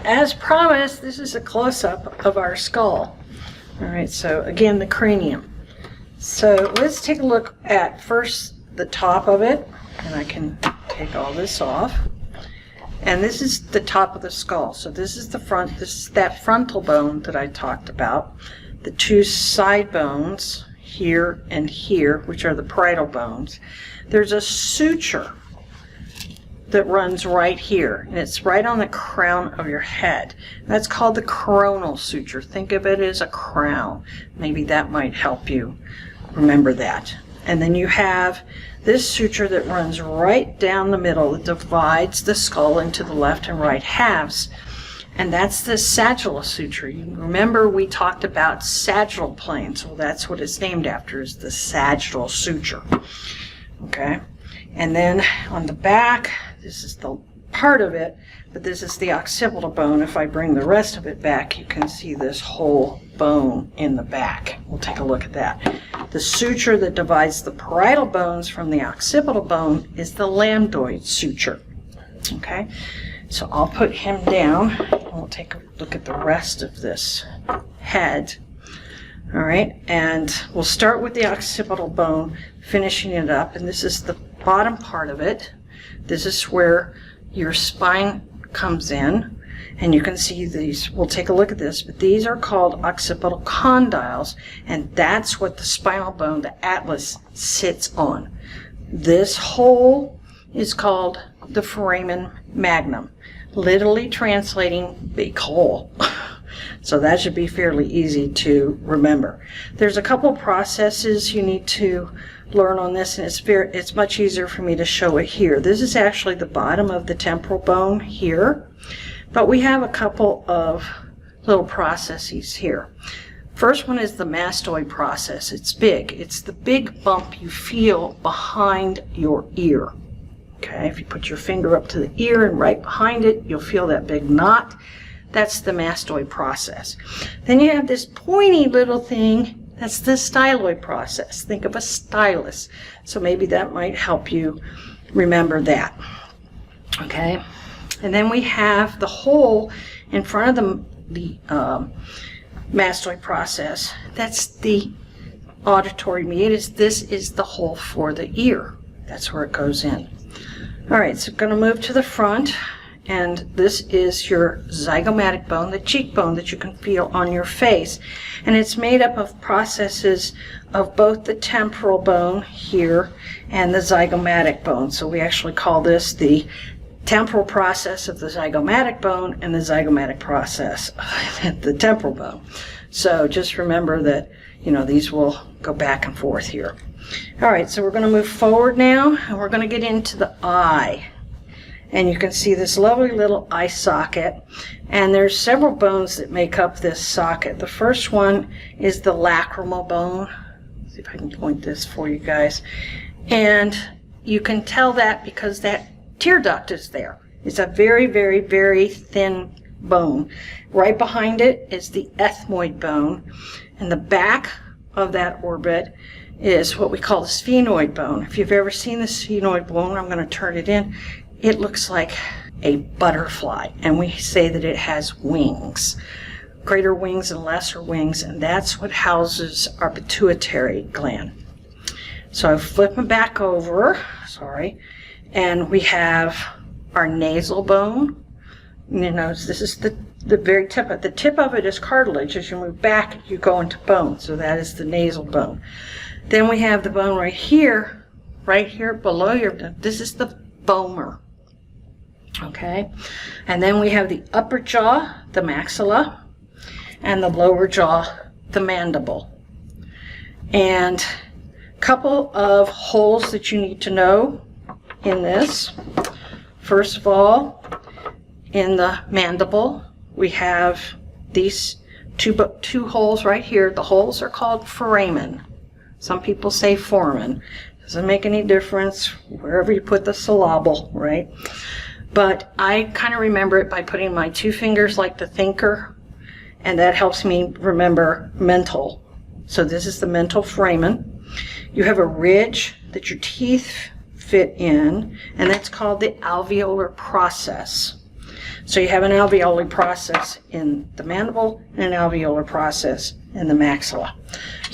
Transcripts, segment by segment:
as promised, this is a close-up of our skull. All right, so again, the cranium. So let's take a look at first the top of it, and I can take all this off. And this is the top of the skull. So this is the front, this is that frontal bone that I talked about. The two side bones, here and here, which are the parietal bones. There's a suture that runs right here, and it's right on the crown of your head. That's called the coronal suture. Think of it as a crown. Maybe that might help you remember that. And then you have this suture that runs right down the middle that divides the skull into the left and right halves, and that's the sagittal suture. You remember we talked about sagittal planes. Well, that's what it's named after, is the sagittal suture. Okay, and then on the back, this is the part of it, but this is the occipital bone. If I bring the rest of it back, you can see this whole bone in the back. We'll take a look at that. The suture that divides the parietal bones from the occipital bone is the Lambdoid Suture. Okay, so I'll put him down, and we'll take a look at the rest of this head. All right, and we'll start with the occipital bone, finishing it up, and this is the bottom part of it. This is where your spine comes in, and you can see these. We'll take a look at this, but these are called occipital condyles, and that's what the spinal bone, the atlas, sits on. This hole is called the Foramen Magnum, literally translating big hole. So that should be fairly easy to remember. There's a couple processes you need to learn on this, and it's much easier for me to show it here. This is actually the bottom of the temporal bone here, but we have a couple of little processes here. First one is the mastoid process. It's big. It's the big bump you feel behind your ear. Okay, if you put your finger up to the ear and right behind it, you'll feel that big knot. That's the mastoid process. Then you have this pointy little thing. That's the styloid process. Think of a stylus. So maybe that might help you remember that. Okay, and then we have the hole in front of the mastoid process. That's the auditory meatus. This is the hole for the ear. That's where it goes in. All right, so I'm going to move to the front, and this is your zygomatic bone, the cheekbone that you can feel on your face. And it's made up of processes of both the temporal bone here and the zygomatic bone. So we actually call this the temporal process of the zygomatic bone and the zygomatic process of the temporal bone. So just remember that, you know, these will go back and forth here. All right, so we're going to move forward now, and we're going to get into the eye. And you can see this lovely little eye socket, and there's several bones that make up this socket. The first one is the lacrimal bone. Let's see if I can point this for you guys. And you can tell that because that tear duct is there. It's a very, very, very thin bone. Right behind it is the ethmoid bone, and the back of that orbit is what we call the sphenoid bone. If you've ever seen the sphenoid bone, I'm going to turn it in. It looks like a butterfly, and we say that it has wings, greater wings and lesser wings, and that's what houses our pituitary gland. So I flip them back over, and we have our nasal bone. You know, this is the very tip of it. The tip of it is cartilage. As you move back, you go into bone, so that is the nasal bone. Then we have the bone right here below your, this is the vomer. Okay, and then we have the upper jaw, the maxilla, and the lower jaw, the mandible. And a couple of holes that you need to know in this. First of all, in the mandible, we have these two holes right here. The holes are called foramen. Some people say foramen. Doesn't make any difference wherever you put the syllable, right? But I kind of remember it by putting my two fingers like the thinker, and that helps me remember mental. So this is the mental foramen. You have a ridge that your teeth fit in, and that's called the alveolar process. So you have an alveolar process in the mandible and an alveolar process in the maxilla.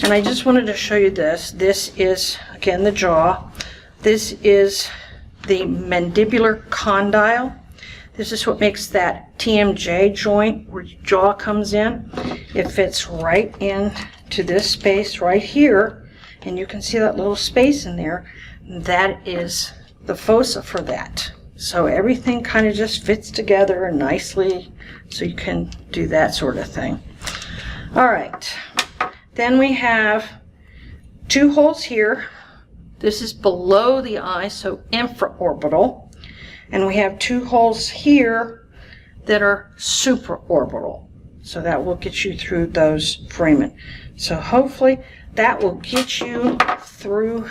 And I just wanted to show you this. This is, again, the jaw. This is the mandibular condyle. This is what makes that TMJ joint where your jaw comes in. It fits right into this space right here, and you can see that little space in there. That is the fossa for that. So everything kind of just fits together nicely, so you can do that sort of thing. All right, then we have 2 holes here. This is below the eye, so infraorbital. And we have 2 holes here that are supraorbital. So that will get you through those foramen. So hopefully that will get you through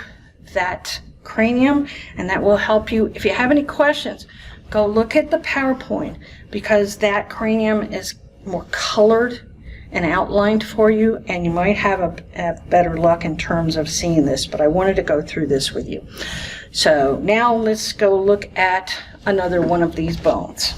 that cranium, and that will help you. If you have any questions, go look at the PowerPoint, because that cranium is more colored and outlined for you, and you might have a better luck in terms of seeing this, but I wanted to go through this with you. So now let's go look at another one of these bones.